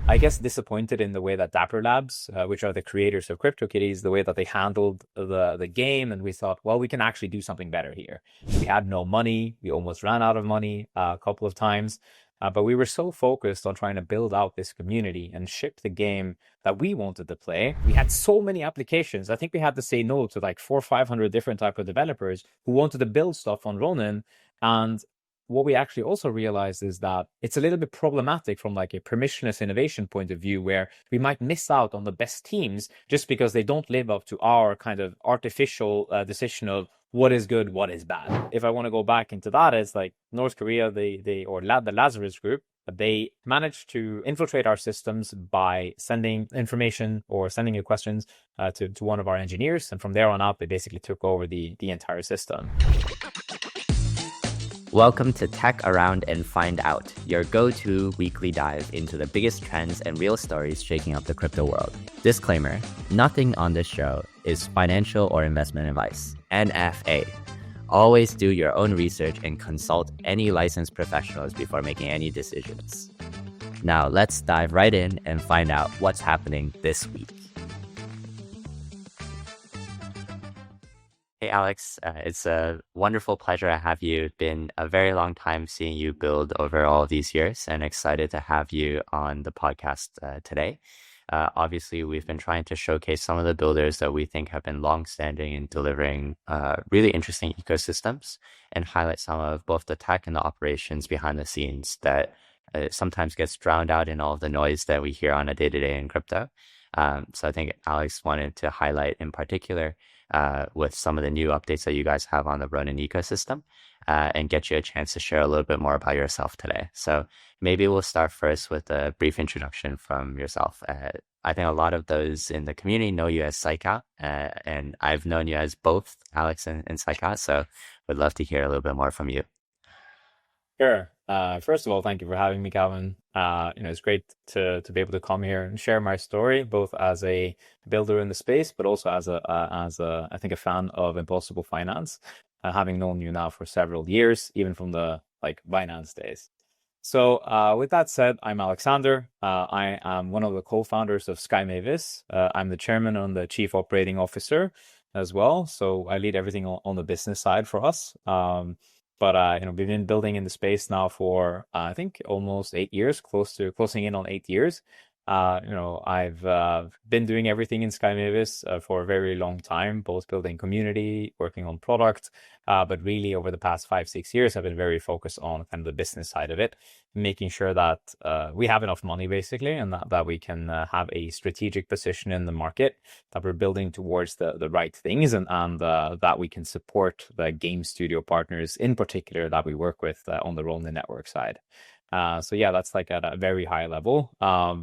I guess, disappointed in the way that Dapper Labs, which are the creators of CryptoKitties, the way that they handled the game. And we thought, well, we can actually do something better here. We had no money. We almost ran out of money a couple of times. But we were so focused on trying to build out this community and ship the game that we wanted to play. We had so many applications. I think we had to say no to like 400 or 500 different type of developers who wanted to build stuff on Ronin. And what we actually also realized is that it's a little bit problematic from like a permissionless innovation point of view, where we might miss out on the best teams just because they don't live up to our kind of artificial decision of what is good, what is bad. If I want to go back into that, it's like North Korea, the Lazarus group, they managed to infiltrate our systems by sending information or sending you questions to one of our engineers. And from there on out, they basically took over the entire system. Welcome to Tech Around and Find Out, your go-to weekly dive into the biggest trends and real stories shaking up the crypto world. Disclaimer, nothing on this show is financial or investment advice. NFA. Always do your own research and consult any licensed professionals before making any decisions. Now let's dive right in and find out what's happening this week. Hey, Aleks, it's a wonderful pleasure to have you. It's been a very long time seeing you build over all these years, and excited to have you on the podcast today. Obviously, we've been trying to showcase some of the builders that we think have been longstanding in delivering really interesting ecosystems, and highlight some of both the tech and the operations behind the scenes that sometimes gets drowned out in all of the noise that we hear on a day-to-day in crypto. So I think Aleks wanted to highlight in particular with some of the new updates that you guys have on the Ronin ecosystem, and get you a chance to share a little bit more about yourself today. So maybe we'll start first with a brief introduction from yourself. I think a lot of those in the community know you as PsychOut, and I've known you as both Aleks and PsychOut, so would love to hear a little bit more from you. Sure. First of all, thank you for having me, Calvin. It's great to be able to come here and share my story, both as a builder in the space, but also as I think a fan of Impossible Finance, having known you now for several years, even from the Binance days. So with that said, I'm Aleksander. I am one of the co-founders of Sky Mavis. I'm the chairman and the chief operating officer as well. So I lead everything on the business side for us. But we've been building in the space now for I think almost 8 years, closing in on 8 years. I've been doing everything in Sky Mavis for a very long time, both building community, working on product, but really over the past 5-6 years, I've been very focused on kind of the business side of it, making sure that we have enough money basically, and that we can have a strategic position in the market, that we're building towards the right things, and that we can support the game studio partners in particular that we work with on the Ronin Network side. So yeah, that's like at a very high level.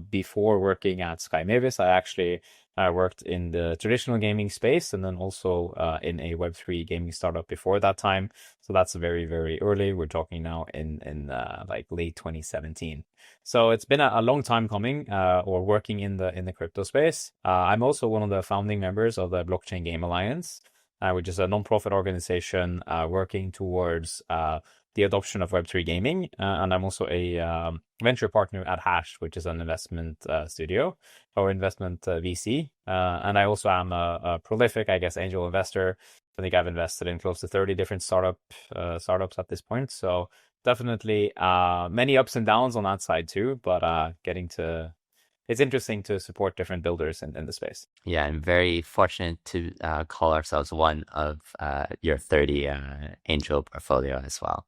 Before working at Sky Mavis, I actually worked in the traditional gaming space, and then also in a Web3 gaming startup before that time. So that's very, very early. We're talking now in like late 2017. So it's been a long time coming, or working in the crypto space. I'm also one of the founding members of the Blockchain Game Alliance, which is a nonprofit organization working towards the adoption of Web3 gaming. And I'm also a venture partner at Hash, which is an investment studio or investment VC. And I also am a prolific, I guess, angel investor. I think I've invested in close to 30 different startups at this point. So definitely many ups and downs on that side too, but it's interesting to support different builders in the space. Yeah, I'm very fortunate to call ourselves one of your 30 angel portfolio as well.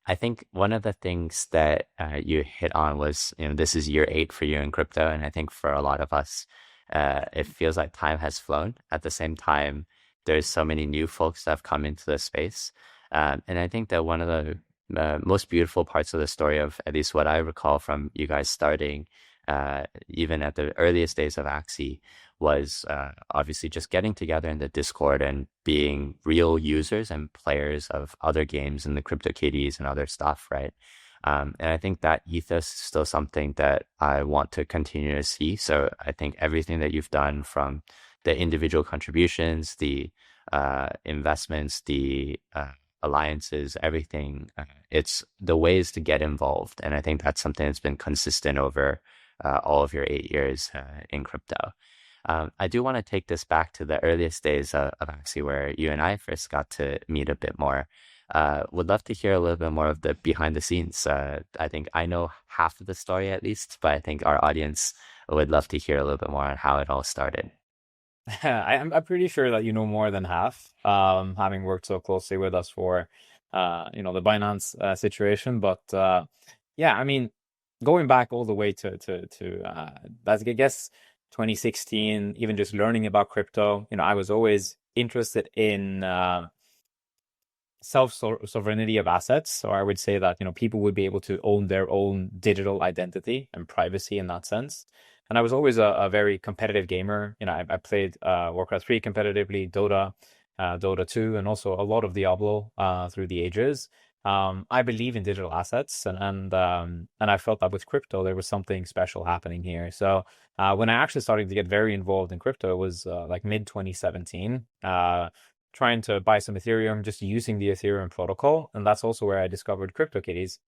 I think one of the things that you hit on was, this is year 8 for you in crypto. And I think for a lot of us, it feels like time has flown. At the same time, there's so many new folks that have come into the space. And I think that one of the most beautiful parts of the story of at least what I recall from you guys starting, even at the earliest days of Axie, was obviously just getting together in the Discord and being real users and players of other games and the CryptoKitties and other stuff, right? And I think that ethos is still something that I want to continue to see. So I think everything that you've done, from the individual contributions, the investments, the alliances, everything. It's the ways to get involved. And I think that's something that's been consistent over all of your 8 years in crypto. I do want to take this back to the earliest days of Axie, where you and I first got to meet a bit more. Would love to hear a little bit more of the behind the scenes. I think I know half of the story at least, but I think our audience would love to hear a little bit more on how it all started. I'm pretty sure that you know more than half, having worked so closely with us for, the Binance situation. But yeah, I mean, going back all the way I guess 2016, even just learning about crypto, I was always interested in self-sovereignty of assets. So I would say that, people would be able to own their own digital identity and privacy in that sense. And I was always a very competitive gamer. I played Warcraft 3 competitively, Dota 2, and also a lot of Diablo through the ages. I believe in digital assets, and I felt that with crypto there was something special happening here. So when I actually started to get very involved in crypto, it was like mid 2017. Trying to buy some Ethereum, just using the Ethereum protocol. And that's also where I discovered CryptoKitties.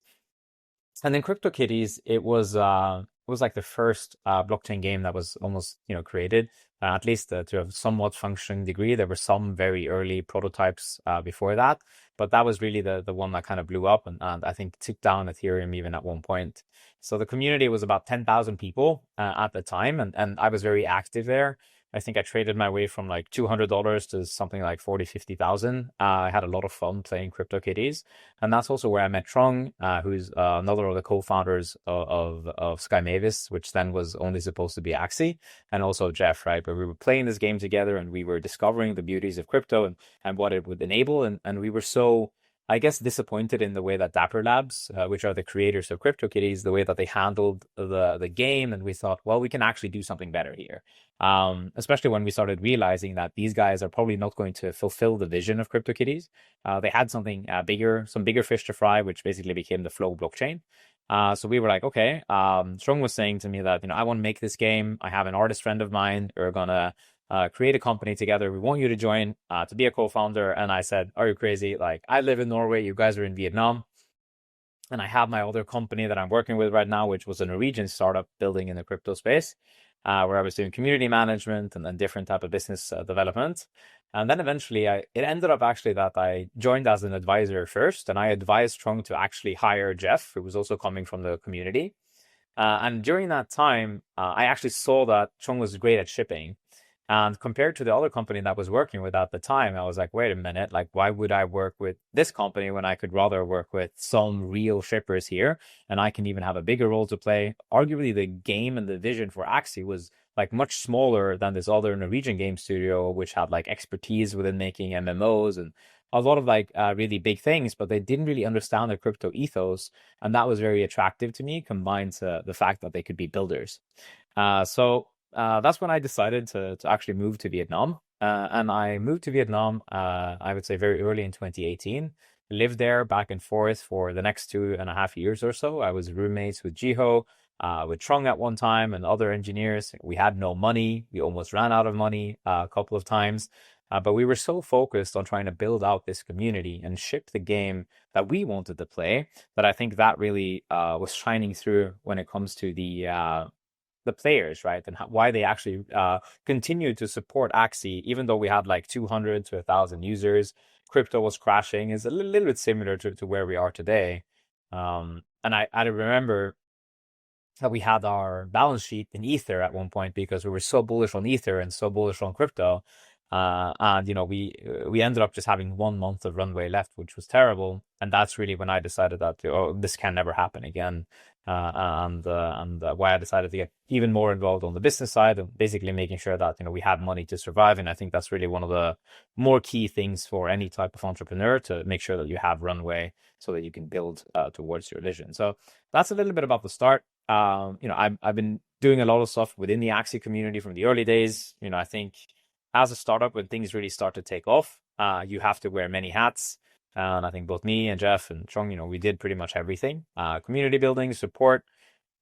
And in CryptoKitties, it was like the first blockchain game that was almost created, at least to a somewhat functioning degree. There were some very early prototypes before that, but that was really the one that kind of blew up and I think took down Ethereum even at one point. So the community was about 10,000 people at the time, and I was very active there. I think I traded my way from like $200 to something like 40, 50,000. I had a lot of fun playing CryptoKitties. And that's also where I met Trung, who's another of the co-founders of Sky Mavis, which then was only supposed to be Axie, and also Jeff, right? But we were playing this game together and we were discovering the beauties of crypto and what it would enable. And we were so, I guess, disappointed in the way that Dapper Labs, which are the creators of CryptoKitties, the way that they handled the game. And we thought, well, we can actually do something better here. Especially when we started realizing that these guys are probably not going to fulfill the vision of CryptoKitties. They had something bigger, some bigger fish to fry, which basically became the Flow blockchain. So we were like, okay. Strong was saying to me that, I want to make this game. I have an artist friend of mine. We're gonna create a company together. We want you to join to be a co-founder. And I said, are you crazy? Like, I live in Norway. You guys are in Vietnam. And I have my other company that I'm working with right now, which was a Norwegian startup building in the crypto space, where I was doing community management and then different type of business development. And then eventually it ended up actually that I joined as an advisor first, and I advised Trung to actually hire Jeff, who was also coming from the community. And during that time, I actually saw that Trung was great at shipping. And compared to the other company that I was working with at the time, I was like, wait a minute, like, why would I work with this company when I could rather work with some real shippers here? And I can even have a bigger role to play. Arguably, the game and the vision for Axie was like much smaller than this other Norwegian game studio, which had like expertise within making MMOs and a lot of like really big things, but they didn't really understand the crypto ethos. And that was very attractive to me, combined to the fact that they could be builders. So that's when I decided to actually move to Vietnam. And I moved to Vietnam, I would say very early in 2018. Lived there back and forth for the next 2.5 years or so. I was roommates with Jiho, with Trung at one time and other engineers. We had no money. We almost ran out of money a couple of times. But we were so focused on trying to build out this community and ship the game that we wanted to play that I think that really was shining through when it comes to the players, right? And why they actually continue to support Axie, even though we had like 200 to 1,000 users. Crypto was crashing, is a little bit similar to where we are today. And I remember that we had our balance sheet in Ether at one point because we were so bullish on Ether and so bullish on crypto. And we ended up just having 1 month of runway left, which was terrible. And that's really when I decided that this can never happen again. And why I decided to get even more involved on the business side and basically making sure that we had money to survive. And I think that's really one of the more key things for any type of entrepreneur, to make sure that you have runway so that you can build towards your vision. So that's a little bit about the start. I've been doing a lot of stuff within the Axie community from the early days. I think as a startup, when things really start to take off, you have to wear many hats. And I think both me and Jeff and Trung, we did pretty much everything. Community building, support.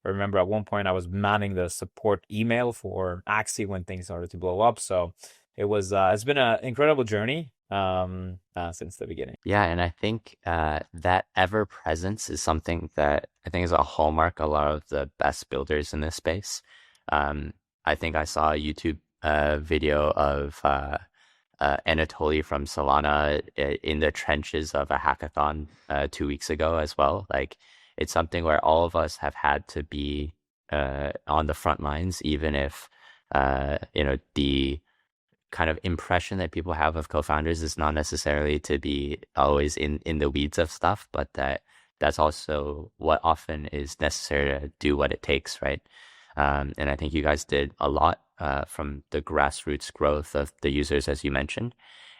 I remember at one point I was manning the support email for Axie when things started to blow up. So It's been an incredible journey since the beginning. Yeah, and I think that ever presence is something that I think is a hallmark of a lot of the best builders in this space. Um, I think I saw a YouTube video of Anatoly from Solana in the trenches of a hackathon 2 weeks ago as well. Like it's something where all of us have had to be on the front lines, even if the kind of impression that people have of co-founders is not necessarily to be always in the weeds of stuff, but that's also what often is necessary to do what it takes, right? And I think you guys did a lot from the grassroots growth of the users, as you mentioned.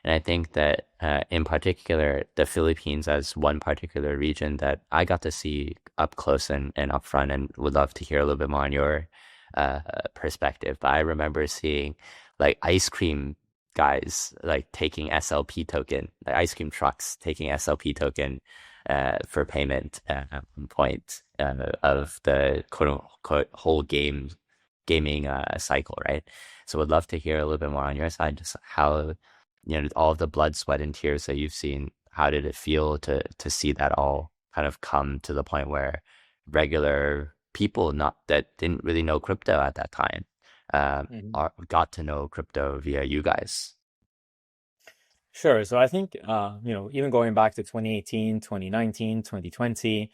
And I think that in particular, the Philippines as one particular region that I got to see up close and up front, and would love to hear a little bit more on your perspective. But I remember seeing like ice cream guys like taking SLP token, like ice cream trucks taking SLP token for payment at one point of the quote unquote whole gaming cycle, right? So would love to hear a little bit more on your side, just how, all of the blood, sweat, and tears that you've seen, how did it feel to see that all kind of come to the point where regular people not that didn't really know crypto at that time got to know crypto via you guys? Sure. So I think, even going back to 2018, 2019, 2020,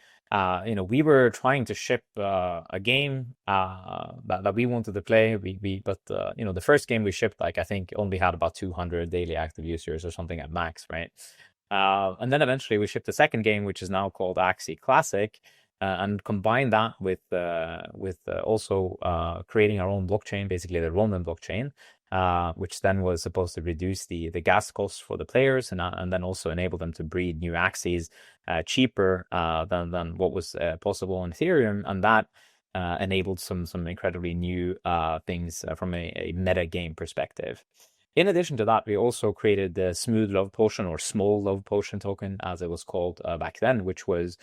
we were trying to ship a game that we wanted to play. But the first game we shipped, like I think, only had about 200 daily active users or something at max, right? And then eventually we shipped the second game, which is now called Axie Classic, and combined that with also creating our own blockchain, basically the Ronin blockchain, which then was supposed to reduce the gas costs for the players and then also enable them to breed new Axies cheaper than what was possible on Ethereum, and that enabled some incredibly new things from a meta game perspective. In addition to that, we also created the Smooth Love Potion, or Small Love Potion token, as it was called back then, which was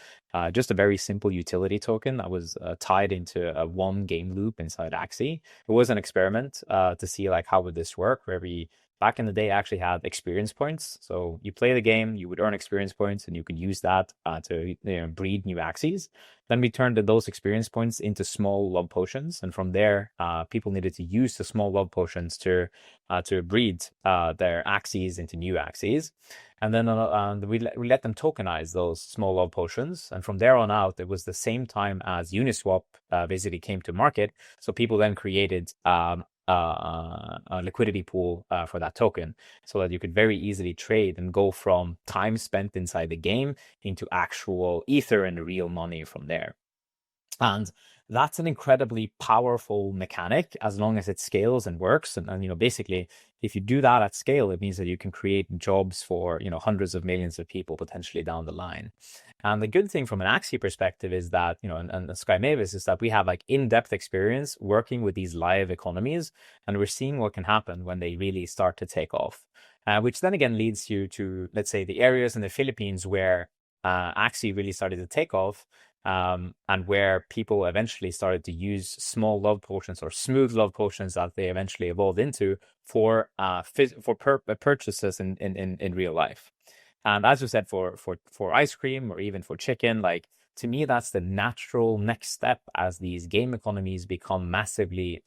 just a very simple utility token that was tied into a one game loop inside Axie. It was an experiment to see like how would this work, where we back in the day actually had experience points. So you play the game, you would earn experience points, and you could use that to breed new Axies. Then we turned those experience points into small love potions, and from there, people needed to use the small love potions to breed their Axies into new Axies. And then we let them tokenize those small love potions. And from there on out, it was the same time as Uniswap basically came to market. So people then created a liquidity pool for that token, so that you could very easily trade and go from time spent inside the game into actual ether and real money from there. And that's an incredibly powerful mechanic as long as it scales and works. And basically, if you do that at scale, it means that you can create jobs for, hundreds of millions of people potentially down the line. And the good thing from an Axie perspective is that, and Sky Mavis is that we have like in-depth experience working with these live economies, and we're seeing what can happen when they really start to take off. Which then again leads you to, let's say, the areas in the Philippines where Axie really started to take off, and where people eventually started to use small love potions or smooth love potions that they eventually evolved into for purchases in real life. And as you said, for ice cream or even for chicken, like to me, that's the natural next step as these game economies become massively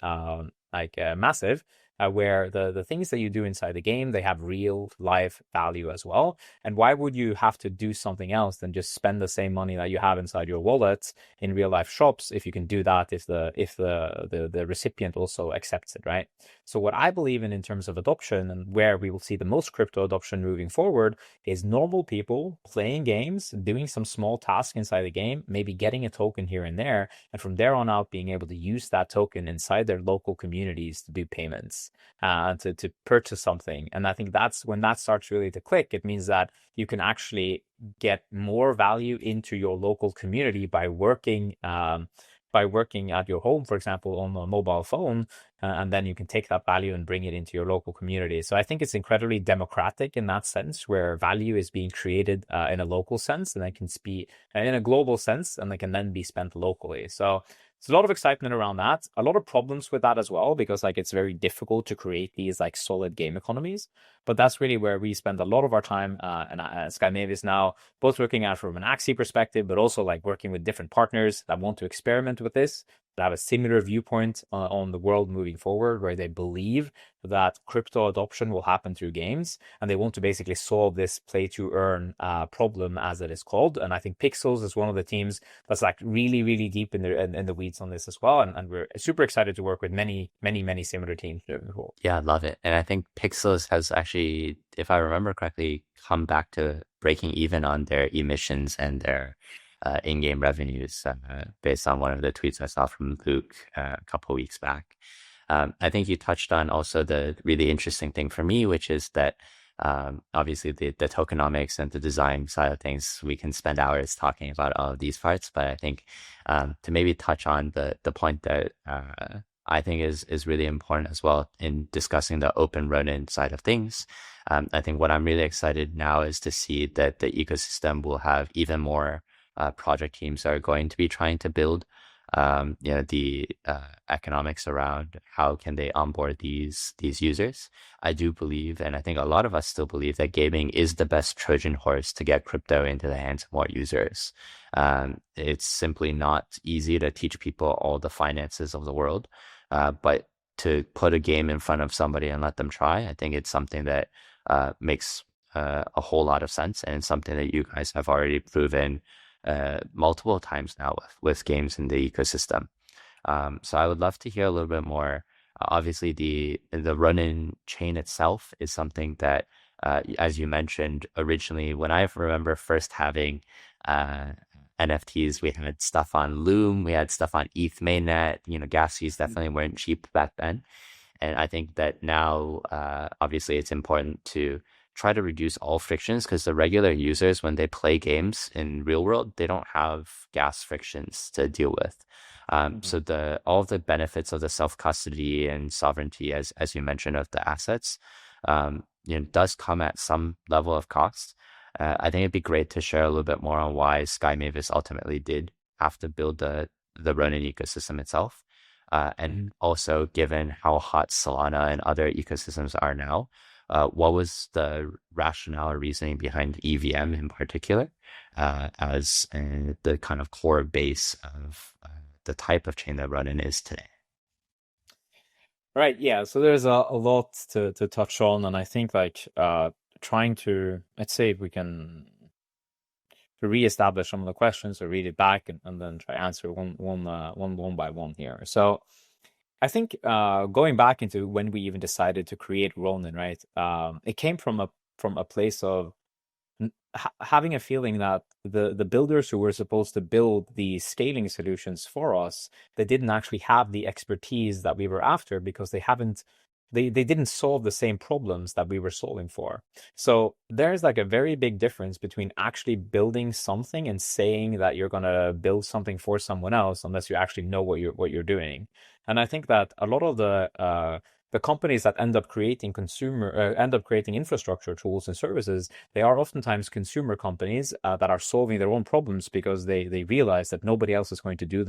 massive, where the things that you do inside the game, they have real life value as well. And why would you have to do something else than just spend the same money that you have inside your wallet in real life shops if you can do that if the recipient also accepts it, right? So what I believe in terms of adoption, and where we will see the most crypto adoption moving forward, is normal people playing games, doing some small task inside the game, maybe getting a token here and there, and from there on out being able to use that token inside their local communities to do payments, to purchase something. And I think that's when that starts really to click. It means that you can actually get more value into your local community by working at your home, for example, on a mobile phone, and then you can take that value and bring it into your local community. So I think it's incredibly democratic in that sense, where value is being created in a local sense, and it can be in a global sense, and they can then be spent locally. So there's a lot of excitement around that. A lot of problems with that as well, because like it's very difficult to create these like solid game economies. But that's really where we spend a lot of our time, and Sky Mavis now, both looking at from an Axie perspective, but also like working with different partners that want to experiment with this, that have a similar viewpoint on the world moving forward, where they believe that crypto adoption will happen through games, and they want to basically solve this play to earn problem, as it is called. And I think Pixels is one of the teams that's like really, really deep in the weeds on this as well. And we're super excited to work with many, many, many similar teams moving forward. Yeah, I love it. And I think Pixels has actually, if I remember correctly, come back to breaking even on their emissions and their in-game revenues based on one of the tweets I saw from Luke a couple of weeks back. I think you touched on also the really interesting thing for me, which is that obviously the tokenomics and the design side of things, we can spend hours talking about all of these parts, but I think to maybe touch on the point that I think is really important as well in discussing the open Ronin side of things. I think what I'm really excited now is to see that the ecosystem will have even more project teams that are going to be trying to build the economics around how can they onboard these users. I do believe, and I think a lot of us still believe, that gaming is the best Trojan horse to get crypto into the hands of more users. It's simply not easy to teach people all the finances of the world, but to put a game in front of somebody and let them try, I think it's something that makes a whole lot of sense, and it's something that you guys have already proven multiple times now with games in the ecosystem. So I would love to hear a little bit more. Obviously, the Ronin chain itself is something that, as you mentioned originally, when I remember first having NFTs, we had stuff on Loom, we had stuff on ETH mainnet. Gas fees definitely weren't cheap back then. And I think that now, obviously, it's important to try to reduce all frictions, because the regular users, when they play games in real world, they don't have gas frictions to deal with. So all of the benefits of the self custody and sovereignty, as you mentioned, of the assets, does come at some level of cost. I think it'd be great to share a little bit more on why Sky Mavis ultimately did have to build the Ronin ecosystem itself. And also, given how hot Solana and other ecosystems are now, what was the rationale or reasoning behind EVM in particular as the kind of core base of the type of chain that Ronin is today? Right. Yeah. So there's a lot to touch on, and I think like trying to, let's say, if we can to reestablish some of the questions or read it back, and then try answer one by one here. So I think going back into when we even decided to create Ronin, right? It came from a place of having a feeling that the builders who were supposed to build the scaling solutions for us, they didn't actually have the expertise that we were after, because they didn't solve the same problems that we were solving for. So there's like a very big difference between actually building something and saying that you're going to build something for someone else, unless you actually know what you're doing. And I think that a lot of the companies that end up creating infrastructure tools and services, they are oftentimes consumer companies that are solving their own problems, because they realize that nobody else is going to do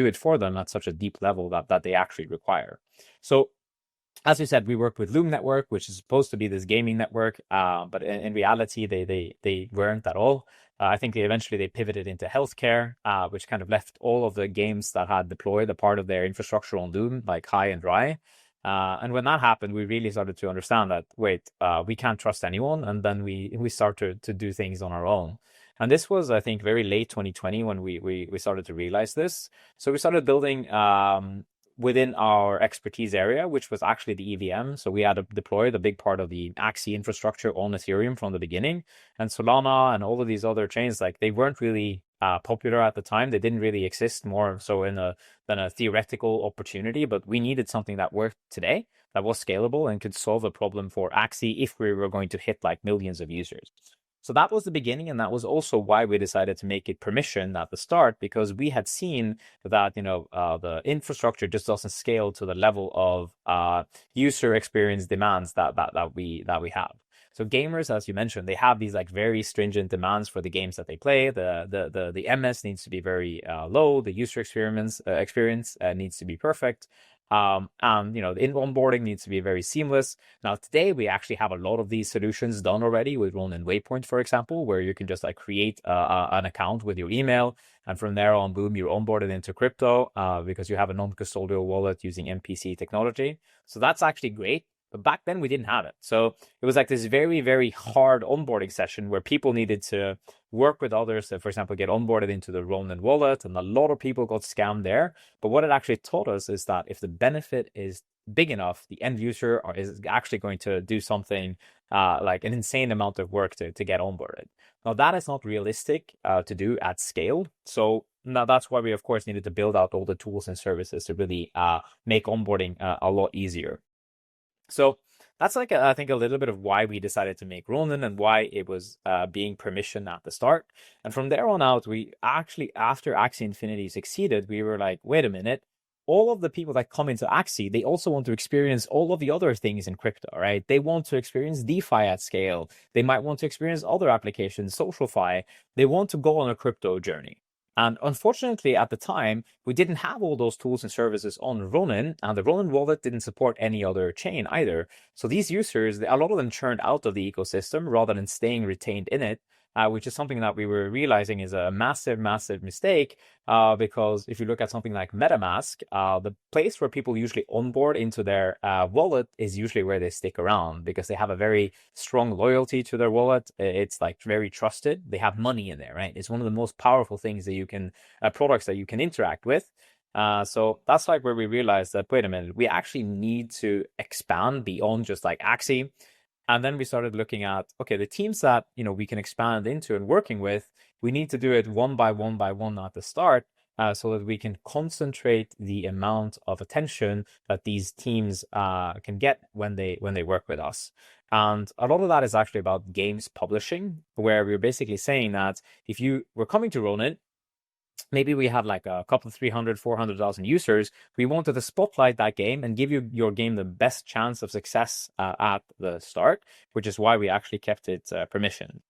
it for them at such a deep level that they actually require. So, as we said, we worked with Loom Network, which is supposed to be this gaming network, but in reality, they weren't at all. I think eventually they pivoted into healthcare, which kind of left all of the games that had deployed a part of their infrastructure on Loom, like high and dry. And when that happened, we really started to understand that, wait, we can't trust anyone. And then we started to do things on our own. And this was, I think, very late 2020 when we started to realize this. So we started building within our expertise area, which was actually the EVM. So we had deployed a big part of the Axie infrastructure on Ethereum from the beginning. And Solana and all of these other chains, like they weren't really popular at the time. They didn't really exist, more so than a theoretical opportunity. But we needed something that worked today, that was scalable and could solve a problem for Axie if we were going to hit like millions of users. So that was the beginning, and that was also why we decided to make it permission at the start, because we had seen that the infrastructure just doesn't scale to the level of user experience demands that we have. So gamers, as you mentioned, they have these like very stringent demands for the games that they play. The MS needs to be very low. The user experience needs to be perfect. And the onboarding needs to be very seamless. Now, today we actually have a lot of these solutions done already with Ronin Waypoint, for example, where you can just like create an account with your email, and from there on, boom, you're onboarded into crypto because you have a non-custodial wallet using MPC technology. So that's actually great. But back then we didn't have it. So it was like this very, very hard onboarding session where people needed to work with others to, for example, get onboarded into the Ronin wallet. And a lot of people got scammed there. But what it actually taught us is that if the benefit is big enough, the end user is actually going to do something like an insane amount of work to get onboarded. Now, that is not realistic to do at scale. So now that's why we, of course, needed to build out all the tools and services to really make onboarding a lot easier. So that's like I think a little bit of why we decided to make Ronin and why it was being permission at the start. And from there on out, we actually, after Axie Infinity succeeded, we were like, wait a minute, all of the people that come into Axie, they also want to experience all of the other things in crypto, right? They want to experience DeFi at scale. They might want to experience other applications, SocialFi. They want to go on a crypto journey. And unfortunately, at the time, we didn't have all those tools and services on Ronin, and the Ronin wallet didn't support any other chain either. So these users, a lot of them churned out of the ecosystem rather than staying retained in it, which is something that we were realizing is a massive, massive mistake. Because if you look at something like MetaMask, the place where people usually onboard into their wallet is usually where they stick around because they have a very strong loyalty to their wallet. It's like very trusted. They have money in there, right? It's one of the most powerful things that you can, products that you can interact with. So that's like where we realized that, wait a minute, we actually need to expand beyond just like Axie. And then we started looking at, okay, the teams that, we can expand into and working with, we need to do it one by one at the start, so that we can concentrate the amount of attention that these teams can get when they work with us. And a lot of that is actually about games publishing, where we're basically saying that if you were coming to Ronin, maybe we have like a couple 300, 400,000 users. We wanted to spotlight that game and give your game the best chance of success at the start, which is why we actually kept it permissioned.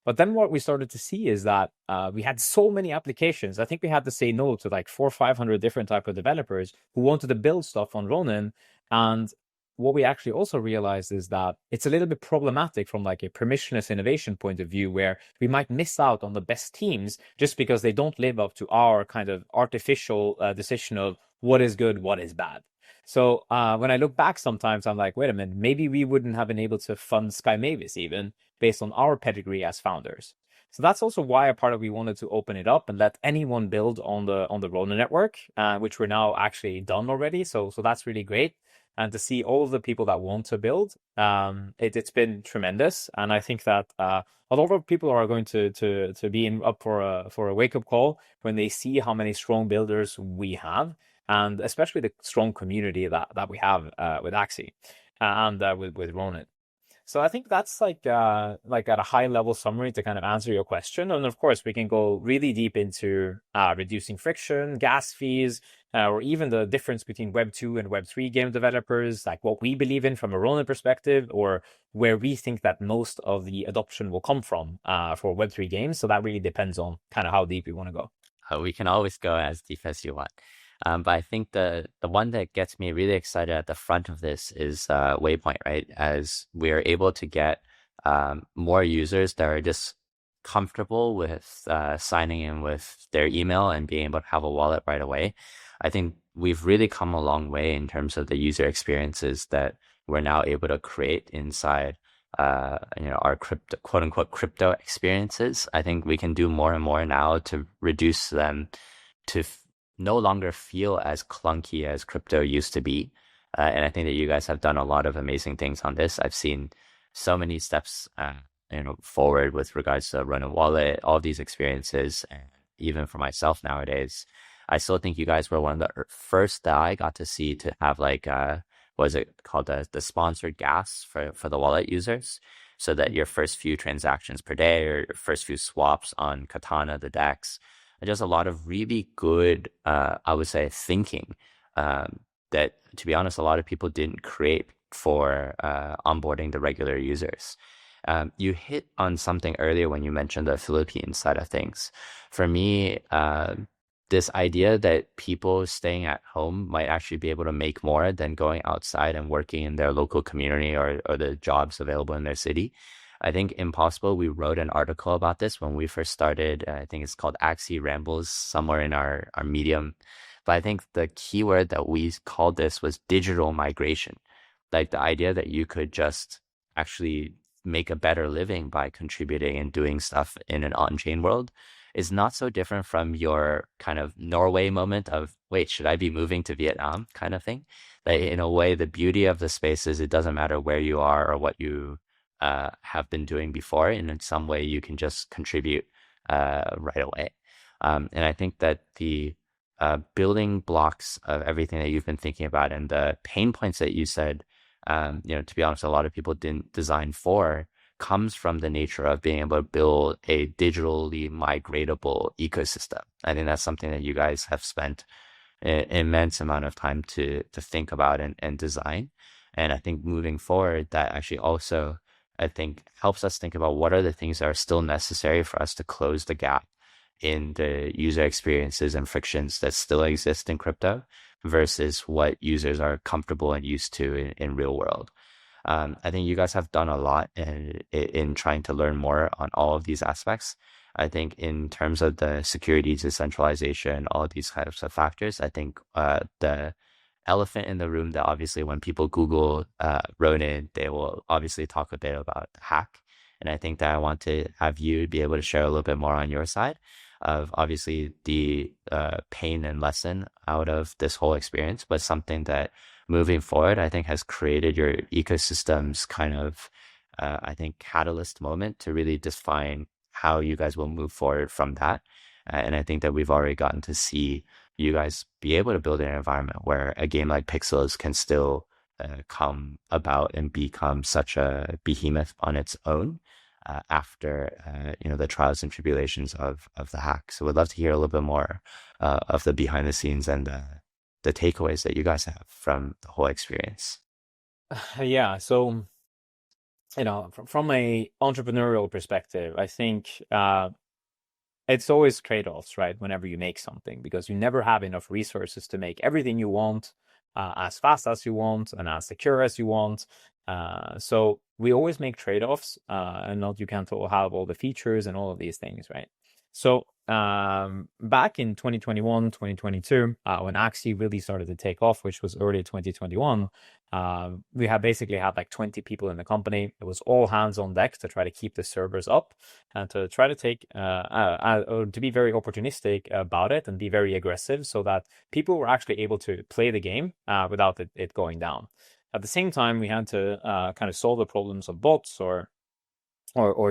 But then what we started to see is that we had so many applications. I think we had to say no to like 400 or 500 different type of developers who wanted to build stuff on Ronin. And what we actually also realized is that it's a little bit problematic from like a permissionless innovation point of view, where we might miss out on the best teams just because they don't live up to our kind of artificial decision of what is good, what is bad. So when I look back sometimes, I'm like, wait a minute, maybe we wouldn't have been able to fund Sky Mavis even based on our pedigree as founders. So that's also why a part of we wanted to open it up and let anyone build on the Ronin network, which we're now actually done already. So that's really great. And to see all of the people that want to build, it's been tremendous. And I think that a lot of people are going to be up for a wake up call when they see how many strong builders we have, and especially the strong community that we have with Axie and with Ronin. So I think that's like at a high level summary to kind of answer your question. And of course, we can go really deep into reducing friction, gas fees, or even the difference between Web 2 and Web 3 game developers, like what we believe in from a Ronin perspective, or where we think that most of the adoption will come from for Web 3 games. So that really depends on kind of how deep you want to go. We can always go as deep as you want. But I think the one that gets me really excited at the front of this is Waypoint, right? As we're able to get more users that are just comfortable with signing in with their email and being able to have a wallet right away. I think we've really come a long way in terms of the user experiences that we're now able to create inside our crypto, quote unquote, crypto experiences. I think we can do more and more now to reduce them to no longer feel as clunky as crypto used to be. And I think that you guys have done a lot of amazing things on this. I've seen so many steps, forward with regards to Ronin Wallet, all these experiences, and even for myself nowadays, I still think you guys were one of the first that I got to see to have like, what is it called, the sponsored gas for the wallet users. so that your first few transactions per day or your first few swaps on Katana, the DEX, and just a lot of really good, I would say, thinking um, that, to be honest, a lot of people didn't create for onboarding the regular users. You hit on something earlier when you mentioned the Philippines side of things. For me, this idea that people staying at home might actually be able to make more than going outside and working in their local community or the jobs available in their city. I think Impossible, we wrote an article about this when we first started. I think it's called Axie Rambles somewhere in our Medium. But I think the keyword that we called this was digital migration. Like the idea that you could just actually make a better living by contributing and doing stuff in an on-chain world is not so different from your kind of Norway moment of, wait, should I be moving to Vietnam kind of thing? Like in a way, the beauty of the space is it doesn't matter where you are or what you have been doing before. And in some way, you can just contribute right away. And I think that the building blocks of everything that you've been thinking about and the pain points that you said, to be honest, a lot of people didn't design for comes from the nature of being able to build a digitally migratable ecosystem. I think that's something that you guys have spent an immense amount of time to think about and design. And I think moving forward, that actually also, I think, helps us think about what are the things that are still necessary for us to close the gap in the user experiences and frictions that still exist in crypto versus what users are comfortable and used to in real world. I think you guys have done a lot in trying to learn more on all of these aspects. I think in terms of the security, decentralization, all of these types of factors, I think the elephant in the room that obviously when people Google Ronin, they will obviously talk a bit about the hack. And I think that I want to have you be able to share a little bit more on your side of obviously the pain and lesson out of this whole experience, but something that moving forward, I think has created your ecosystem's kind of, I think, catalyst moment to really define how you guys will move forward from that. And I think that we've already gotten to see you guys be able to build an environment where a game like Pixels can still come about and become such a behemoth on its own after the trials and tribulations of the hack. So we'd love to hear a little bit more of the behind the scenes and the takeaways that you guys have from the whole experience. Yeah, so from a entrepreneurial perspective, I think it's always trade-offs, right? Whenever you make something, because you never have enough resources to make everything you want as fast as you want and as secure as you want. So we always make trade-offs, and not you can't have all the features and all of these things, right? So back in 2021, 2022, when Axie really started to take off, which was early 2021, we had basically had like 20 people in the company. It was all hands on deck to try to keep the servers up and to try to take or to be very opportunistic about it and be very aggressive so that people were actually able to play the game without it going down. At the same time, we had to kind of solve the problems of bots or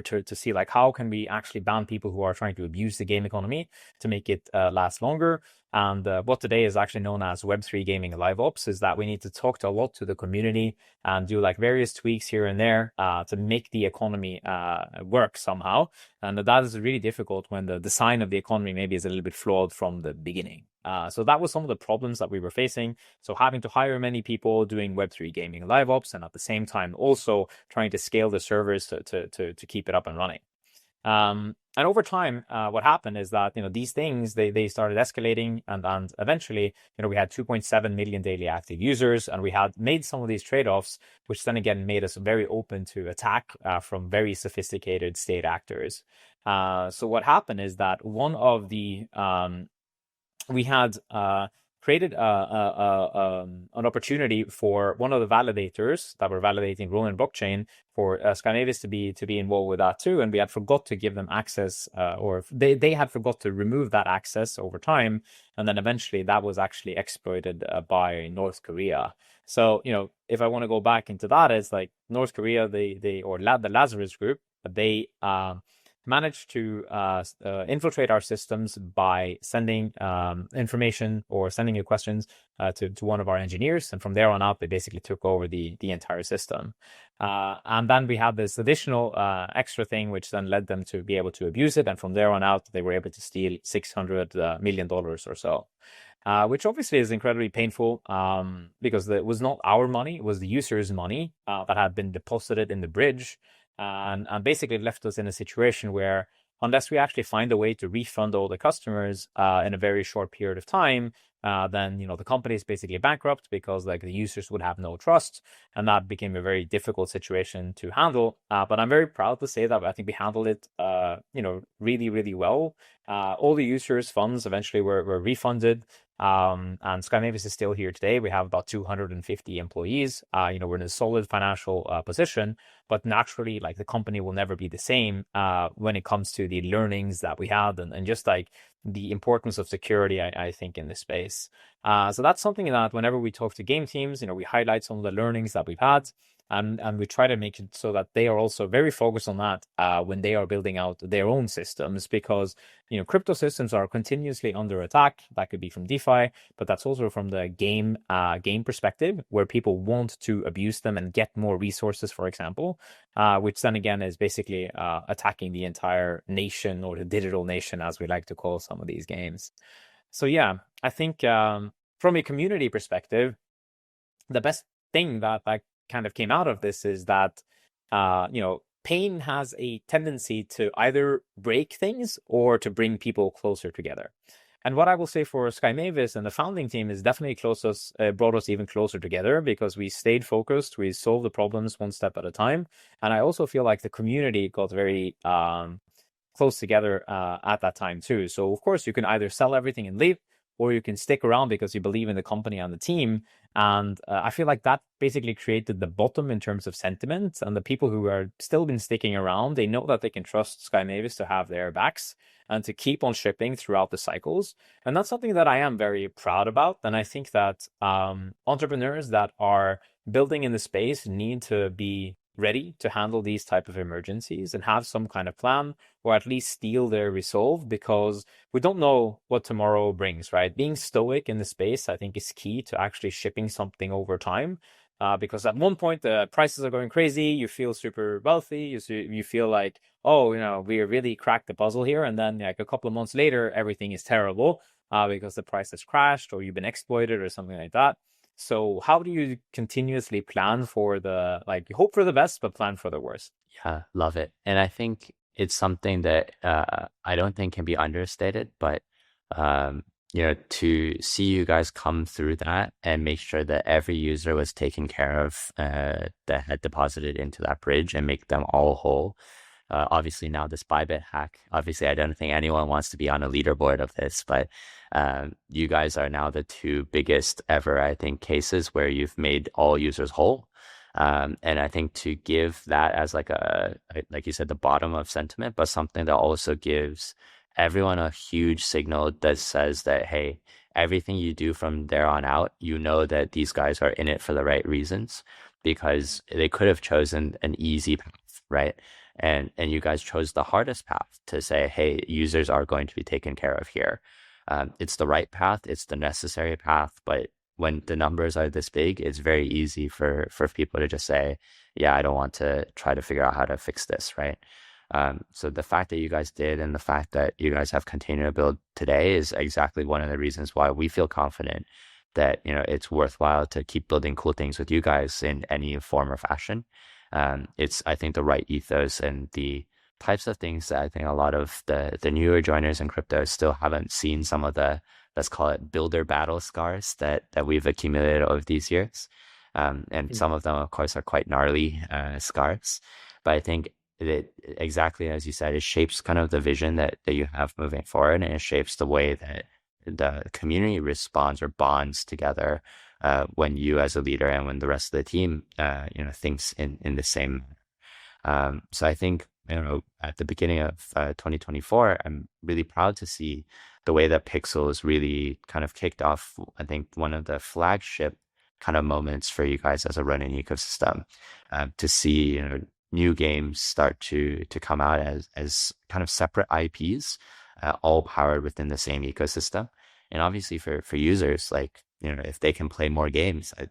to see like how can we actually ban people who are trying to abuse the game economy to make it last longer. And what today is actually known as Web3 gaming live ops is that we need to talk to a lot to the community and do like various tweaks here and there to make the economy work somehow. And that is really difficult when the design of the economy maybe is a little bit flawed from the beginning. So that was some of the problems that we were facing. So having to hire many people doing Web3 gaming live ops and at the same time also trying to scale the servers to keep it up and running. And over time, what happened is that these things they started escalating, and eventually we had 2.7 million daily active users, and we had made some of these trade-offs, which then again made us very open to attack from very sophisticated state actors. So what happened is that one of the we had created an opportunity for one of the validators that were validating Ronin blockchain for Sky Mavis to be involved with that too, and we had forgot to give them access, or they had forgot to remove that access over time, and then eventually that was actually exploited by North Korea. So if I want to go back into that, it's like North Korea, the Lazarus Group, they managed to infiltrate our systems by sending information or sending you questions to one of our engineers. And from there on out, they basically took over the entire system. And then we had this additional extra thing, which then led them to be able to abuse it. And from there on out, they were able to steal $600 million or so. Which obviously is incredibly painful because it was not our money, it was the user's money that had been deposited in the bridge and basically left us in a situation where unless we actually find a way to refund all the customers in a very short period of time, then the company is basically bankrupt because like the users would have no trust, and that became a very difficult situation to handle. But I'm very proud to say that I think we handled it, really, really well. All the users' funds eventually were refunded. And Sky Mavis is still here today. We have about 250 employees. We're in a solid financial position, but naturally, like the company will never be the same when it comes to the learnings that we had and just like the importance of security, I think, in this space. So that's something that whenever we talk to game teams, we highlight some of the learnings that we've had. And we try to make it so that they are also very focused on that when they are building out their own systems, because crypto systems are continuously under attack. That could be from DeFi, but that's also from the game perspective, where people want to abuse them and get more resources, for example, which then again is basically attacking the entire nation, or the digital nation, as we like to call some of these games. So yeah, I think from a community perspective, the best thing that kind of came out of this is that pain has a tendency to either break things or to bring people closer together. And what I will say for Sky Mavis and the founding team is definitely brought us even closer together, because we stayed focused, we solved the problems one step at a time. And I also feel like the community got very close together at that time too. So of course you can either sell everything and leave, or you can stick around because you believe in the company and the team. And I feel like that basically created the bottom in terms of sentiment. And the people who are still been sticking around, they know that they can trust Sky Mavis to have their backs and to keep on shipping throughout the cycles. And that's something that I am very proud about. And I think that entrepreneurs that are building in the space need to be ready to handle these type of emergencies and have some kind of plan, or at least steel their resolve, because we don't know what tomorrow brings, right? Being stoic in the space, I think, is key to actually shipping something over time. Because at one point the prices are going crazy, you feel super wealthy, you feel like, oh, we really cracked the puzzle here, and then like a couple of months later, everything is terrible because the price has crashed or you've been exploited or something like that. So how do you continuously plan for you hope for the best, but plan for the worst? Yeah, love it. And I think it's something that I don't think can be understated, but to see you guys come through that and make sure that every user was taken care of that had deposited into that bridge and make them all whole. Obviously now this Bybit hack, obviously I don't think anyone wants to be on a leaderboard of this, but you guys are now the two biggest ever, I think, cases where you've made all users whole. And I think to give that as like you said, the bottom of sentiment, but something that also gives everyone a huge signal that says that, hey, everything you do from there on out, that these guys are in it for the right reasons, because they could have chosen an easy path, right? And you guys chose the hardest path to say, hey, users are going to be taken care of here. It's the right path, it's the necessary path, but when the numbers are this big, it's very easy for people to just say, yeah, I don't want to try to figure out how to fix this, right? So the fact that you guys did, and the fact that you guys have continued to build today, is exactly one of the reasons why we feel confident that it's worthwhile to keep building cool things with you guys in any form or fashion. It's, I think, the right ethos and the types of things that I think a lot of the newer joiners in crypto still haven't seen, some of the, let's call it, builder battle scars that we've accumulated over these years. And some of them, of course, are quite gnarly scars. But I think that, exactly as you said, it shapes kind of the vision that you have moving forward, and it shapes the way that the community responds or bonds together when you as a leader and when the rest of the team thinks in the same. So I think at the beginning of 2024, I'm really proud to see the way that Pixels really kind of kicked off, I think, one of the flagship kind of moments for you guys as a Ronin ecosystem. To see new games start to come out as kind of separate IPs, all powered within the same ecosystem. And obviously for users, like, if they can play more games, I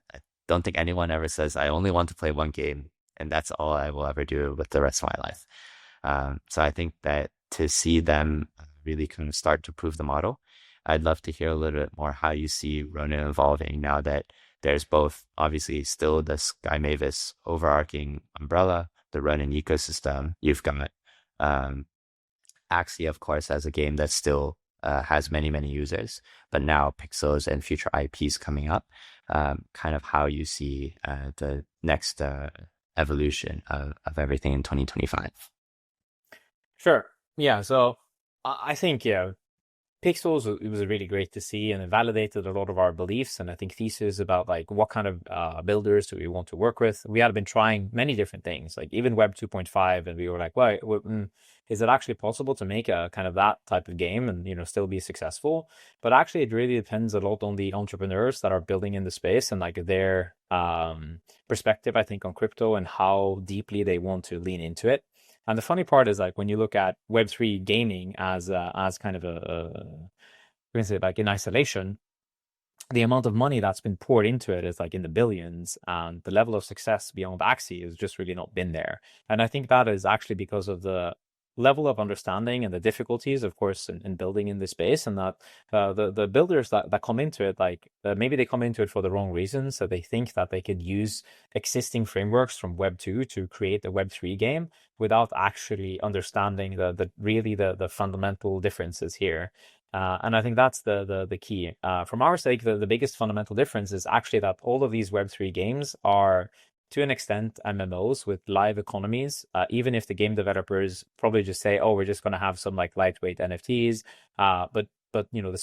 don't think anyone ever says, I only want to play one game and that's all I will ever do with the rest of my life. So I think that to see them really kind of start to prove the model, I'd love to hear a little bit more how you see Ronin evolving now that there's both obviously still the Sky Mavis overarching umbrella, the Ronin ecosystem. You've got um, Axie, of course, as a game that still has many, many users, but now Pixels and future IPs coming up. Kind of how you see the next evolution of everything in 2025. Sure. Yeah. So I think, yeah, Pixels, it was really great to see, and it validated a lot of our beliefs and I think thesis about like what kind of builders do we want to work with. We had been trying many different things, like even Web 2.5, and we were like, well, is it actually possible to make a kind of that type of game and still be successful? But actually, it really depends a lot on the entrepreneurs that are building in the space and like their perspective, I think, on crypto and how deeply they want to lean into it. And the funny part is like when you look at Web3 gaming as kind of we're gonna say like in isolation, the amount of money that's been poured into it is like in the billions, and the level of success beyond Axie has just really not been there. And I think that is actually because of the level of understanding and the difficulties, of course, in building in this space, and that the builders that come into it, like maybe they come into it for the wrong reasons. So they think that they could use existing frameworks from Web 2 to create a Web 3 game without actually understanding the fundamental differences here. And I think that's the key. From our sake, the biggest fundamental difference is actually that all of these Web3 games are, to an extent, MMOs with live economies. Even if the game developers probably just say, "Oh, we're just going to have some like lightweight NFTs," but the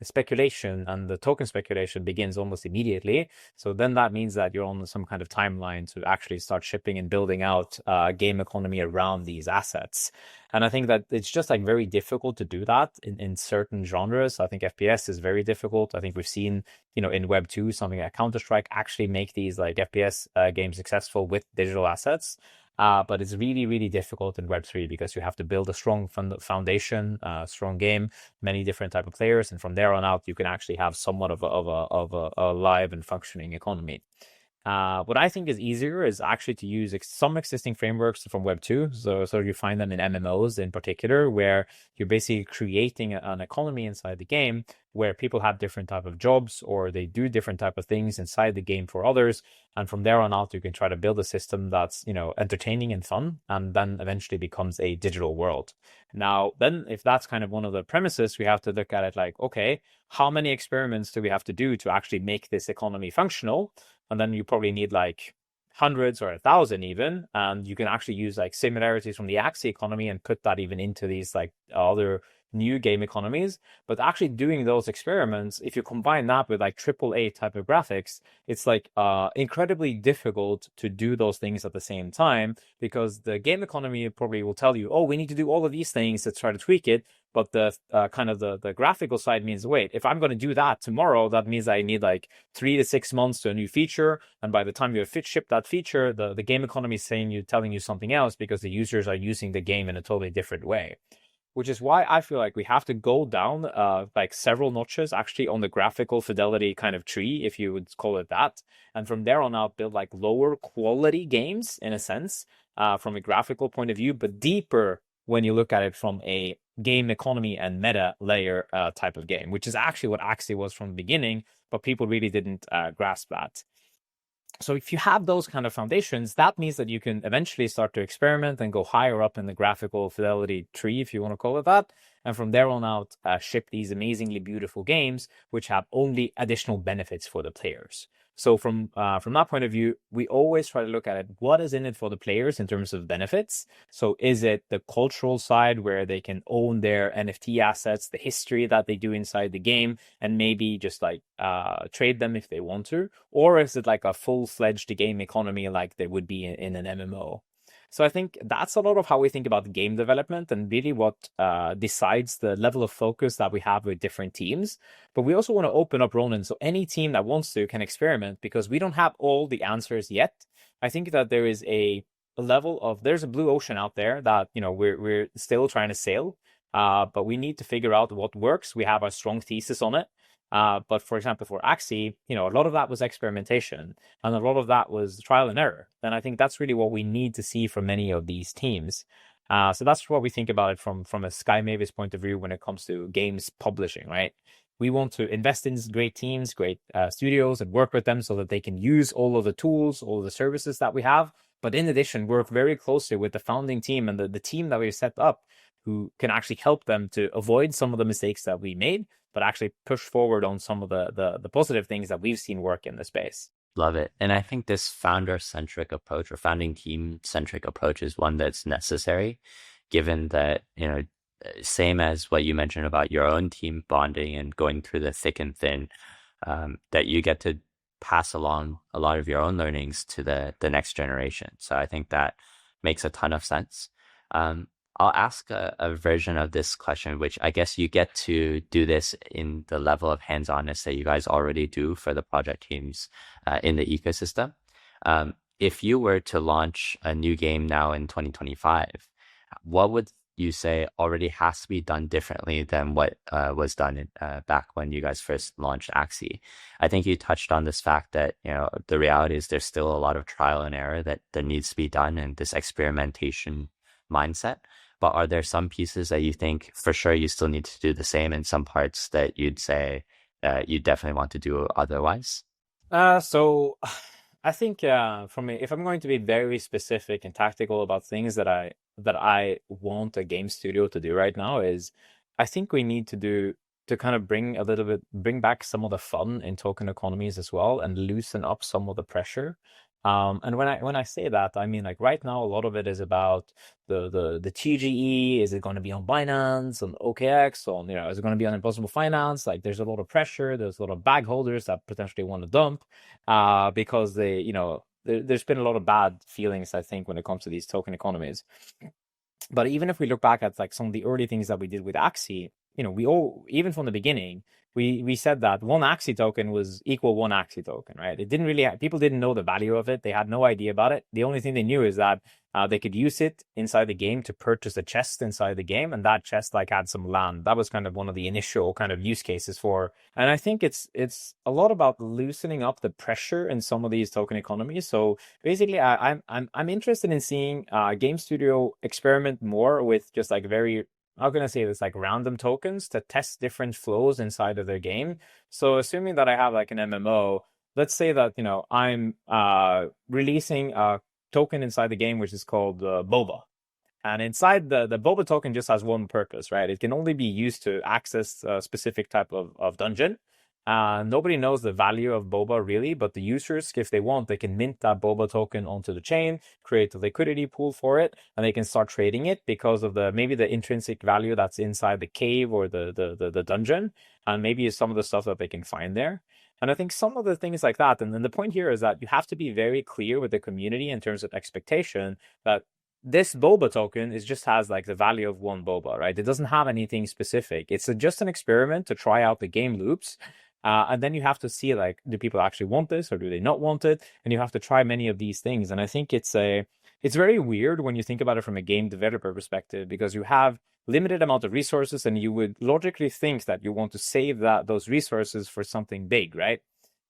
speculation and the token speculation begins almost immediately. So then that means that you're on some kind of timeline to actually start shipping and building out a game economy around these assets. And I think that it's just like very difficult to do that in certain genres. I think FPS is very difficult. I think we've seen, in Web 2, something like Counter-Strike actually make these like FPS games successful with digital assets. But it's really, really difficult in Web 3 because you have to build a strong foundation, strong game, many different type of players. And from there on out, you can actually have somewhat of a live and functioning economy. What I think is easier is actually to use some existing frameworks from Web 2. So you find them in MMOs in particular, where you're basically creating an economy inside the game where people have different type of jobs or they do different type of things inside the game for others. And from there on out, you can try to build a system that's, entertaining and fun, and then eventually becomes a digital world. Now, then if that's kind of one of the premises, we have to look at it like, okay, how many experiments do we have to do to actually make this economy functional? And then you probably need like hundreds or 1,000 even, and you can actually use like similarities from the Axie economy and put that even into these like other new game economies. But actually doing those experiments, if you combine that with like AAA type of graphics, it's like incredibly difficult to do those things at the same time, because the game economy probably will tell you, oh, we need to do all of these things to try to tweak it. But the kind of the graphical side means, wait, if I'm going to do that tomorrow, that means I need like 3 to 6 months to a new feature. And by the time you have shipped that feature, the game economy is telling you something else, because the users are using the game in a totally different way. Which is why I feel like we have to go down like several notches actually on the graphical fidelity kind of tree, if you would call it that. And from there on out, build like lower quality games in a sense, from a graphical point of view, but deeper when you look at it from a game economy and meta layer type of game, which is actually what Axie was from the beginning, but people really didn't grasp that. So if you have those kind of foundations, that means that you can eventually start to experiment and go higher up in the graphical fidelity tree, if you want to call it that. And from there on out, ship these amazingly beautiful games, which have only additional benefits for the players. So from that point of view, we always try to look at it. What is in it for the players in terms of benefits? So is it the cultural side where they can own their NFT assets, the history that they do inside the game, and maybe just like trade them if they want to? Or is it like a full-fledged game economy like they would be in an MMO? So I think that's a lot of how we think about game development, and really what decides the level of focus that we have with different teams. But we also want to open up Ronin so any team that wants to can experiment, because we don't have all the answers yet. I think that there is a a level of there's a blue ocean out there that we're still trying to sail, but we need to figure out what works. We have a strong thesis on it. But for example, for Axie, a lot of that was experimentation and a lot of that was trial and error. And I think that's really what we need to see from many of these teams. So that's what we think about it from a Sky Mavis point of view when it comes to games publishing, right? We want to invest in great teams, great studios, and work with them so that they can use all of the tools, all of the services that we have. But in addition, work very closely with the founding team and the team that we've set up who can actually help them to avoid some of the mistakes that we made, but actually push forward on some of the positive things that we've seen work in the space. Love it. And I think this founder-centric approach or founding team-centric approach is one that's necessary, given that, same as what you mentioned about your own team bonding and going through the thick and thin, that you get to pass along a lot of your own learnings to the next generation. So I think that makes a ton of sense. I'll ask a version of this question, which I guess you get to do this in the level of hands-onness that you guys already do for the project teams in the ecosystem. If you were to launch a new game now in 2025, what would you say already has to be done differently than what was done back when you guys first launched Axie? I think you touched on this fact that, the reality is there's still a lot of trial and error that needs to be done and this experimentation mindset. But are there some pieces that you think for sure you still need to do the same and some parts that you'd say you definitely want to do otherwise? So I think for me, if I'm going to be very specific and tactical about things that I want a game studio to do right now is I think we need to kind of bring back some of the fun in token economies as well and loosen up some of the pressure. And when I say that, I mean, like right now, a lot of it is about the TGE. Is it going to be on Binance, on OKX, is it going to be on Impossible Finance? Like, there's a lot of pressure. There's a lot of bag holders that potentially want to dump, because there's been a lot of bad feelings, I think, when it comes to these token economies. But even if we look back at like some of the early things that we did with Axie, even from the beginning, we said that one Axie token was equal one Axie token, right? It didn't really people didn't know the value of it. They had no idea about it. The only thing they knew is that they could use it inside the game to purchase a chest inside the game, and that chest like had some land. That was kind of one of the initial kind of use cases for. And I think it's a lot about loosening up the pressure in some of these token economies. So basically, I'm interested in seeing Game Studio experiment more with just like very, how can I say this, like random tokens to test different flows inside of their game. So assuming that I have like an MMO, let's say that, I'm releasing a token inside the game, which is called Boba. And inside the Boba token just has one purpose, right? It can only be used to access a specific type of dungeon. Nobody knows the value of Boba really, but the users, if they want, they can mint that Boba token onto the chain, create a liquidity pool for it, and they can start trading it because of maybe the intrinsic value that's inside the cave or the dungeon, and maybe some of the stuff that they can find there. And I think some of the things like that, and then the point here is that you have to be very clear with the community in terms of expectation that this Boba token just has like the value of one Boba, right? It doesn't have anything specific. It's just an experiment to try out the game loops. And then you have to see, like, do people actually want this or do they not want it? And you have to try many of these things. And I think it's very weird when you think about it from a game developer perspective, because you have limited amount of resources and you would logically think that you want to save those resources for something big, right?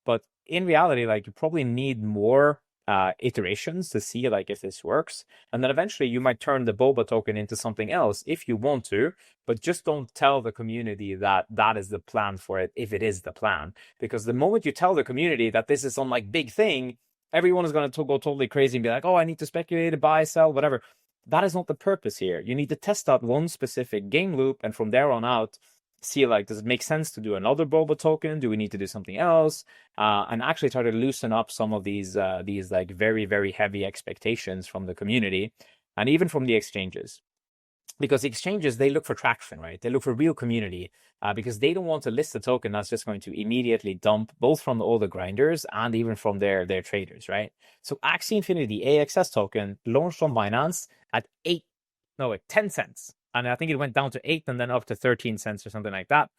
But in reality, like, you probably need more iterations to see like if this works, and then eventually you might turn the Boba token into something else if you want to, but just don't tell the community that is the plan for it if it is the plan, because the moment you tell the community that this is some like big thing, everyone is going to go totally crazy and be like, oh, I need to speculate, buy, sell, whatever. That is not the purpose here. You need to test out one specific game loop, and from there on out, see like, does it make sense to do another Boba token? Do we need to do something else? And actually try to loosen up some of these like very, very heavy expectations from the community and even from the exchanges. Because the exchanges, they look for traction, right? They look for real community because they don't want to list a token that's just going to immediately dump both from all the grinders and even from their traders, right? So Axie Infinity AXS token launched on Binance at 10 cents. And I think it went down to 8 and then up to 13 cents or something like that.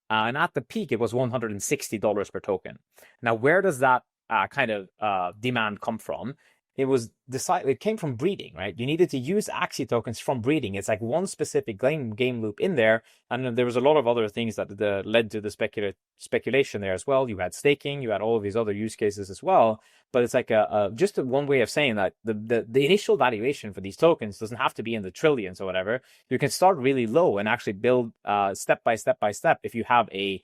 And at the peak, it was $160 per token. Now, where does that kind of demand come from? it came from breeding, right? You needed to use Axie tokens from breeding. It's like one specific game loop in there. And there was a lot of other things that led to the speculation there as well. You had staking, you had all of these other use cases as well. But it's like just one way of saying that the initial valuation for these tokens doesn't have to be in the trillions or whatever. You can start really low and actually build step by step by step if you have a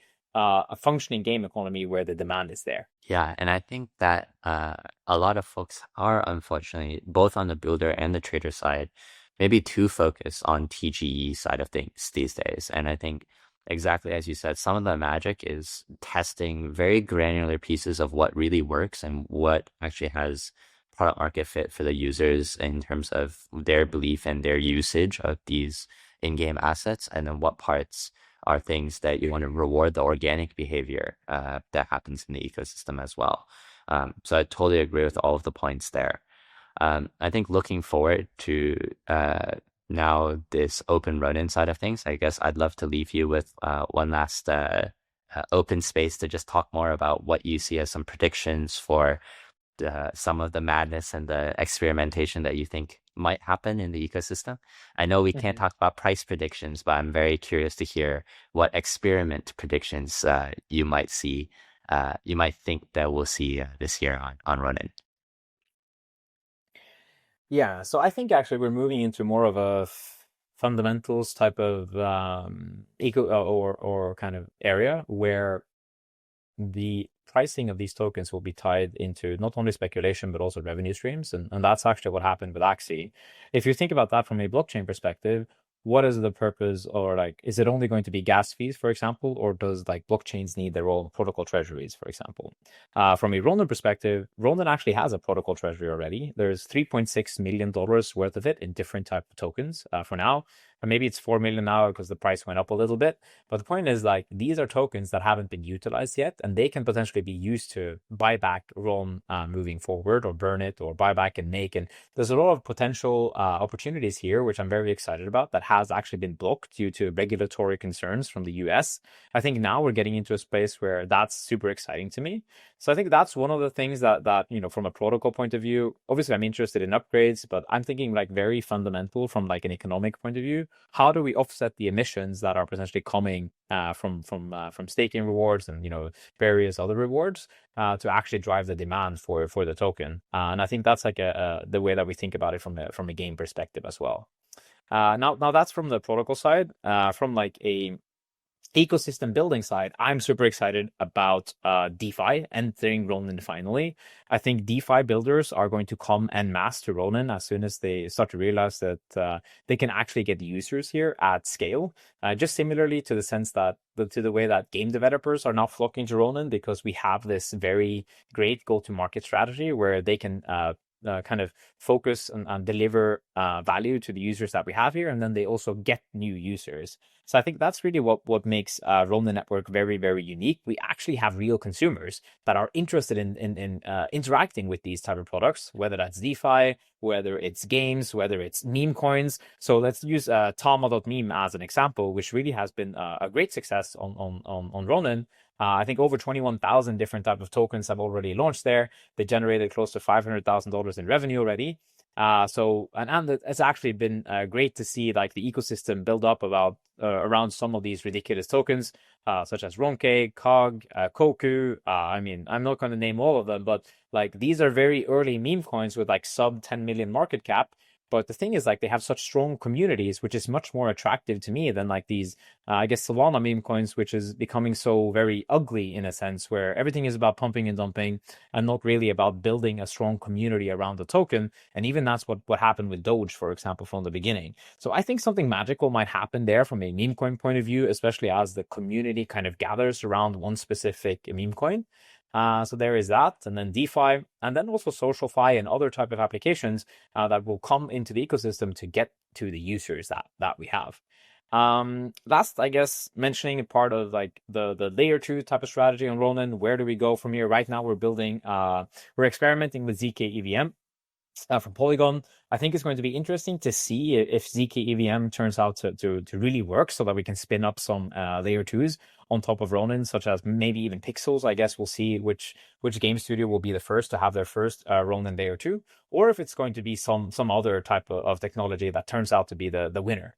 functioning game economy where the demand is there. Yeah, and I think that a lot of folks are unfortunately both on the builder and the trader side, maybe too focused on TGE side of things these days. And I think exactly as you said, some of the magic is testing very granular pieces of what really works and what actually has product market fit for the users in terms of their belief and their usage of these in-game assets, and then what parts are things that you want to reward the organic behavior that happens in the ecosystem as well. So I totally agree with all of the points there. I think looking forward to now this open Ronin side of things, I guess I'd love to leave you with one last open space to just talk more about what you see as some predictions for some of the madness and the experimentation that you think might happen in the ecosystem. I know we can't talk about price predictions, but I'm very curious to hear what experiment predictions you might see, you might think that we'll see this year on Ronin. Yeah, so I think actually we're moving into more of a fundamentals type of eco or kind of area where the pricing of these tokens will be tied into not only speculation but also revenue streams, and that's actually what happened with Axie. If you think about that from a blockchain perspective, what is the purpose, or like, is it only going to be gas fees, for example, or does like blockchains need their own protocol treasuries, for example? From a Ronin perspective, Ronin actually has a protocol treasury already. There's $3.6 million worth of it in different type of tokens for now. And maybe it's 4 million now because the price went up a little bit. But the point is, like, these are tokens that haven't been utilized yet, and they can potentially be used to buy back RON moving forward, or burn it, or buy back and make. And there's a lot of potential opportunities here, which I'm very excited about, that has actually been blocked due to regulatory concerns from the US. I think now we're getting into a space where that's super exciting to me. So I think that's one of the things that from a protocol point of view, obviously I'm interested in upgrades, but I'm thinking like very fundamental from like an economic point of view. How do we offset the emissions that are potentially coming from staking rewards and various other rewards to actually drive the demand for the token? And I think that's like the way that we think about it from a game perspective as well. Now that's from the protocol side. From like a ecosystem building side, I'm super excited about DeFi entering Ronin finally. I think DeFi builders are going to come en masse to Ronin as soon as they start to realize that they can actually get users here at scale. Just similarly to the sense that to the way that game developers are now flocking to Ronin, because we have this very great go-to-market strategy where they can kind of focus and deliver value to the users that we have here, and then they also get new users. So I think that's really what makes Ronin Network very, very unique. We actually have real consumers that are interested in interacting with these type of products, whether that's DeFi, whether it's games, whether it's meme coins. So let's use Tama.meme as an example, which really has been a great success on Ronin. I think over 21,000 different type of tokens have already launched there. They generated close to $500,000 in revenue already. So it's actually been great to see like the ecosystem build up around some of these ridiculous tokens, such as Ronke, Cog, Koku. I mean, I'm not going to name all of them, but like these are very early meme coins with like sub 10 million market cap. But the thing is, like, they have such strong communities, which is much more attractive to me than like these, I guess, Solana meme coins, which is becoming so very ugly in a sense, where everything is about pumping and dumping and not really about building a strong community around the token. And even that's what happened with Doge, for example, from the beginning. So I think something magical might happen there from a meme coin point of view, especially as the community kind of gathers around one specific meme coin. So there is that, and then DeFi, and then also SocialFi and other type of applications that will come into the ecosystem to get to the users that we have. Last, I guess, mentioning a part of like the layer 2 type of strategy on Ronin. Where do we go from here? Right now, we're experimenting with ZK EVM. From Polygon. I think it's going to be interesting to see if ZK EVM turns out to really work, so that we can spin up some layer 2s on top of Ronin, such as maybe even Pixels. I guess we'll see which game studio will be the first to have their first Ronin Layer 2, or if it's going to be some other type of technology that turns out to be the winner.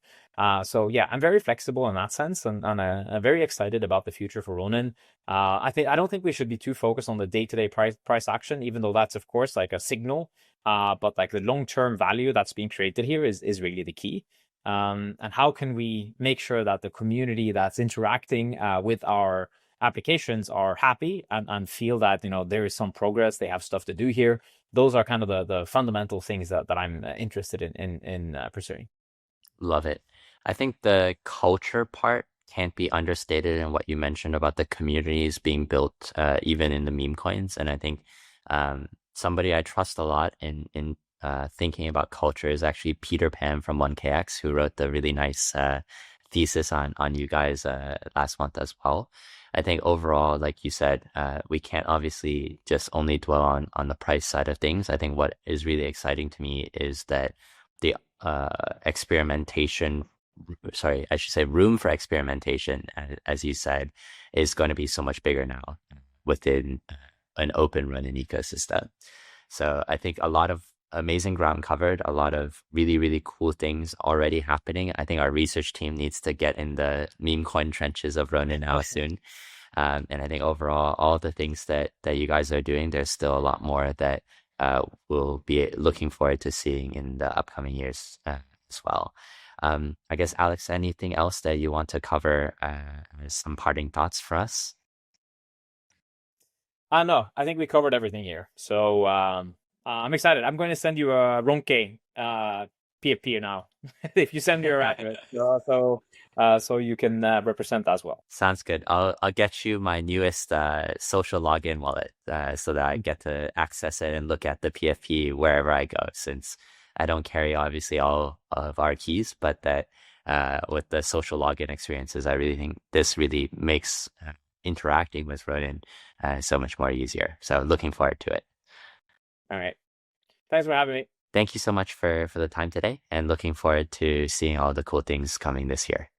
So yeah, I'm very flexible in that sense, and I'm very excited about the future for Ronin. I don't think we should be too focused on the day-to-day price action, even though that's of course like a signal. But like the long-term value that's being created here is really the key. And how can we make sure that the community that's interacting with our applications are happy and feel that there is some progress, they have stuff to do here. Those are kind of the fundamental things that I'm interested in pursuing. Love it. I think the culture part can't be understated in what you mentioned about the communities being built, even in the meme coins. And I think somebody I trust a lot in thinking about culture is actually Peter Pan from 1KX, who wrote the really nice thesis on you guys last month as well. I think overall, like you said, we can't obviously just only dwell on the price side of things. I think what is really exciting to me is that the experimentation, sorry, I should say room for experimentation, as you said, is going to be so much bigger now within an open Ronin ecosystem. So I think a lot of amazing ground covered, a lot of really, really cool things already happening. I think our research team needs to get in the meme coin trenches of Ronin now soon. And I think overall, all the things that you guys are doing, there's still a lot more that we'll be looking forward to seeing in the upcoming years as well. I guess, Aleks, anything else that you want to cover? Some parting thoughts for us? No, I think we covered everything here. So I'm excited. I'm going to send you a Ronke PFP now. If you send me your address, so you can represent as well. Sounds good. I'll get you my newest social login wallet so that I get to access it and look at the PFP wherever I go, since I don't carry obviously all of our keys, but that with the social login experiences, I really think this really makes interacting with Ronin so much more easier. So looking forward to it. All right. Thanks for having me. Thank you so much for the time today, and looking forward to seeing all the cool things coming this year.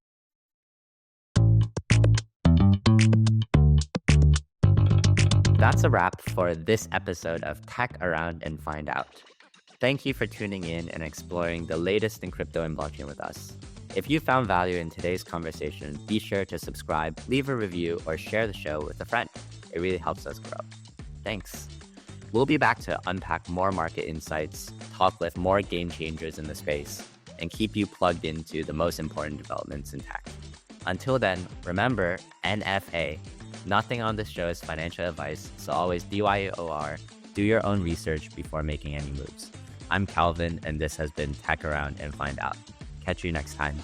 That's a wrap for this episode of Tech Around and Find Out. Thank you for tuning in and exploring the latest in crypto and blockchain with us. If you found value in today's conversation, be sure to subscribe, leave a review, or share the show with a friend. It really helps us grow. Thanks. We'll be back to unpack more market insights, talk with more game changers in the space, and keep you plugged into the most important developments in tech. Until then, remember, NFA. Nothing on this show is financial advice, so always DYOR, do your own research before making any moves. I'm Calvin, and this has been Tech Around and Find Out. Catch you next time.